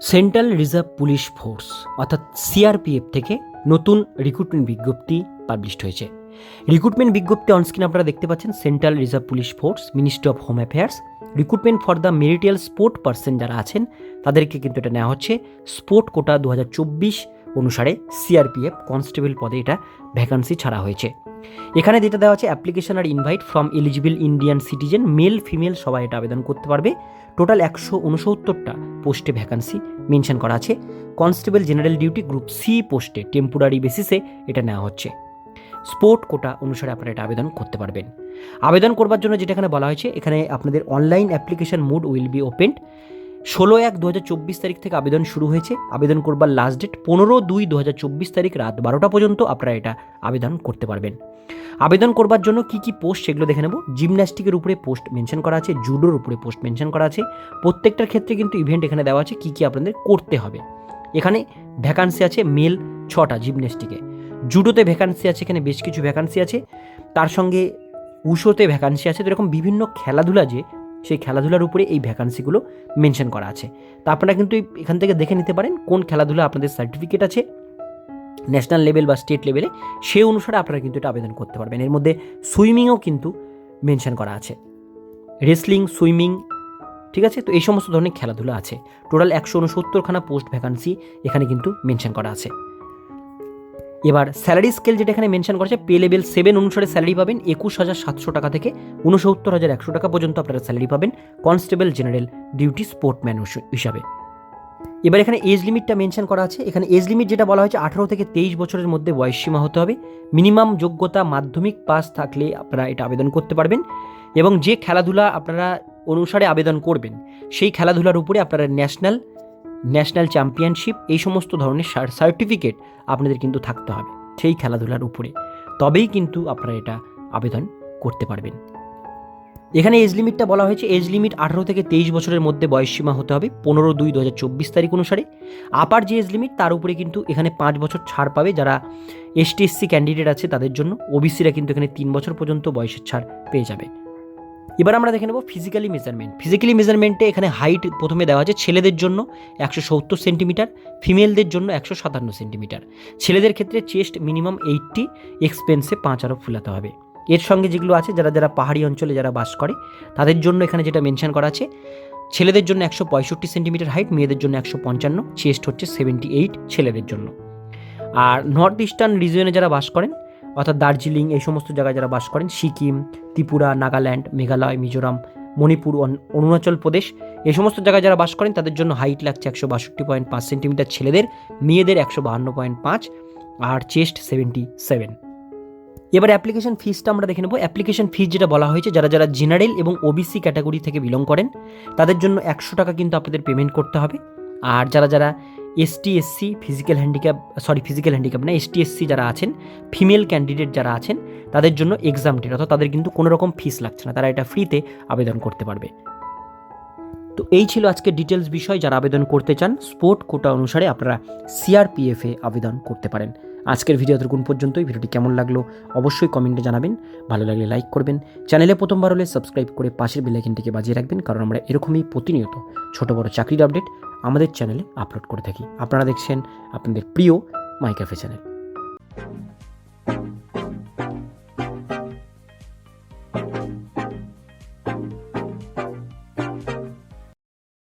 Central reserve police force অর্থাৎ CRPF থেকে নতুন রিক্রুটমেন্ট বিজ্ঞপ্তি পাবলিশড হয়েছে। রিক্রুটমেন্ট বিজ্ঞপ্তি অনস্ক্রিন আপনারা দেখতে পাচ্ছেন। Central reserve police force, ministry of home affairs, recruitment for the meritorious sport person যারা আছেন তাদেরকে কিন্তু এটা নেওয়া হচ্ছে। স্পোর্ট কোটা 2024 অনুসারে সিআরপিএফ কনস্টেবল পদে এটা ভ্যাকান্সি ছাড়া হয়েছে। এখানে যেটা দেওয়া আছে, application are invite from eligible Indian citizen, male female সবাই এটা আবেদন করতে পারবে। টোটাল 169টা পোস্টে ভ্যাকান্সি মেনশন করা আছে। Constable general duty group C পোস্টে টেম্পোরারি বেসিসে এটা নেওয়া হচ্ছে। স্পোর্ট কোটা অনুসারে আপনারা এটা আবেদন করতে পারবেন। আবেদন করবার জন্য যেটা এখানে বলা হয়েছে, এখানে আপনাদের online application mode will be opened. 16/1/2024 তারিখ থেকে আবেদন শুরু হয়েছে। আবেদন করবার লাস্ট ডেট 15/2/2024 তারিখ রাত 12টা পর্যন্ত আপনারা এটা আবেদন করতে পারবেন। আবেদন করবার জন্য কি কি পোস্ট সেগুলো দেখে নেব। জিমন্যাস্টিকের উপরে পোস্ট মেনশন করা আছে, জুডোর উপরে পোস্ট মেনশন করা আছে। প্রত্যেকটার ক্ষেত্রে কিন্তু ইভেন্ট এখানে দেওয়া আছে কি কি আপনাদের করতে হবে। এখানে ভ্যাকান্সি আছে মেল 6টা জিমন্যাস্টিকে, জুডোতে ভ্যাকান্সি আছে, এখানে বেশ কিছু ভ্যাকান্সি আছে। তার সঙ্গে উশোতে ভ্যাকান্সি আছে। তো এরকম বিভিন্ন খেলাধুলা যে সেই খেলাধুলার উপরে এই ভ্যাকান্সিগুলো মেনশন করা আছে। তা আপনারা কিন্তু এখান থেকে দেখে নিতে পারেন কোন খেলাধুলা আপনাদের সার্টিফিকেট আছে ন্যাশনাল লেভেল বা স্টেট লেভেলে, সেই অনুসারে আপনারা কিন্তু এটা আবেদন করতে পারবেন। এর মধ্যে সুইমিংও কিন্তু মেনশন করা আছে, রেসলিং, সুইমিং, ঠিক আছে। তো এই সমস্ত ধরনের খেলাধুলা আছে। টোটাল 169খানা পোস্ট ভ্যাকান্সি এখানে কিন্তু মেনশন করা আছে। এবার স্যালারি স্কেল যেটা এখানে মেনশন করেছে, পে লেভেল 7 অনুসারে স্যালারি পাবেন 21,700 টাকা থেকে 69,100 টাকা পর্যন্ত আপনারা স্যালারি পাবেন কনস্টেবল জেনারেল ডিউটি স্পোর্টম্যান হিসাবে। এবার এখানে এজ লিমিটটা মেনশন করা আছে। এখানে এজ লিমিট যেটা বলা হয়েছে 18 থেকে 23 বছরের মধ্যে বয়সসীমা হতে হবে। মিনিমাম যোগ্যতা মাধ্যমিক পাস থাকলে আপনারা এটা আবেদন করতে পারবেন। এবং যে খেলাধুলা আপনারা অনুসারে আবেদন করবেন সেই খেলাধুলার উপরে আপনারা ন্যাশনাল চ্যাম্পিয়নশিপ এই সমস্ত ধরনের সার্টিফিকেট আপনাদের কিন্তু থাকতে হবে সেই খেলাধুলার উপরে, তবেই কিন্তু আপনারা এটা আবেদন করতে পারবেন। এখানে এজ লিমিটটা বলা হয়েছে, এজ লিমিট 18 থেকে 23 বছরের মধ্যে বয়সসীমা হতে হবে 15/2/2024 তারিখ অনুসারে। আপার যে এজ লিমিট তার উপরে কিন্তু এখানে 5 বছর ছাড় পাবে যারা ST/SC ক্যান্ডিডেট আছে তাদের জন্য। ওবিসিরা কিন্তু এখানে 3 বছর পর্যন্ত বয়সের ছাড় পেয়ে যাবে। এবার আমরা দেখে নেব ফিজিক্যালি মেজারমেন্টে এখানে হাইট প্রথমে দেওয়া আছে। ছেলেদের জন্য 170 সেন্টিমিটার, ফিমেলদের জন্য 157 সেন্টিমিটার। ছেলেদের ক্ষেত্রে চেস্ট মিনিমাম 80, এক্সপেন্সে 5 আরও ফুলাতে হবে। এর সঙ্গে যেগুলো আছে যারা পাহাড়ি অঞ্চলে যারা বাস করে তাদের জন্য এখানে যেটা মেনশন করা আছে, ছেলেদের জন্য 165 সেন্টিমিটার হাইট, মেয়েদের জন্য 155, চেস্ট হচ্ছে 78 ছেলেদের জন্য। আর নর্থ ইস্টার্ন রিজিয়নে যারা বাস করেন অর্থাৎ দার্জিলিং এই সমস্ত জায়গায় যারা বাস করেন, সিকিম, ত্রিপুরা, নাগাল্যান্ড, মেঘালয়, মিজোরাম, মণিপুর, অরুণাচল প্রদেশ এই সমস্ত জায়গায় যারা বাস করেন তাদের জন্য হাইট লাগছে 162.5 সেন্টিমিটার ছেলেদের, মেয়েদের 152.5 আর চেস্ট 77। এবার অ্যাপ্লিকেশন ফিসটা আমরা দেখে নেব। অ্যাপ্লিকেশন ফিস যেটা বলা হয়েছে, যারা জেনারেল এবং ওবিসি ক্যাটাগরি থেকে বিলং করেন তাদের জন্য 100 টাকা কিন্তু আপনাদের পেমেন্ট করতে হবে। আর যারা ST/SC ফিজিক্যাল হ্যান্ডিক্যাপ না, ST/SC যারা আছেন, ফিমেল ক্যান্ডিডেট যারা আছেন তাদের জন্য এক্সামটেড, অর্থাৎ তাদের কিন্তু কোনো রকম ফিস লাগছে না, তারা এটা ফ্রিতে আবেদন করতে পারবে। তো এই ছিল আজকের ডিটেলস বিষয়। যারা আবেদন করতে চান স্পোর্ট কোটা অনুসারে আপনারা সিআরপিএফে আবেদন করতে পারেন। আজকের ভিডিও এতক্ষণ পর্যন্তই। ভিডিওটি কেমন লাগলো অবশ্যই কমেন্টে জানাবেন। ভালো লাগলে লাইক করবেন। চ্যানেলে প্রথমবার হলে সাবস্ক্রাইব করে পাশের বেল আইকনটিকে বাজিয়ে রাখবেন, কারণ আমরা এরকমই প্রতিনিয়ত ছোট বড় চাকরির আপডেট আমাদের চ্যানেলে আপলোড করে থাকি। আপনারা দেখছেন আপনাদের প্রিয় মাই ক্যাফে চ্যানেল।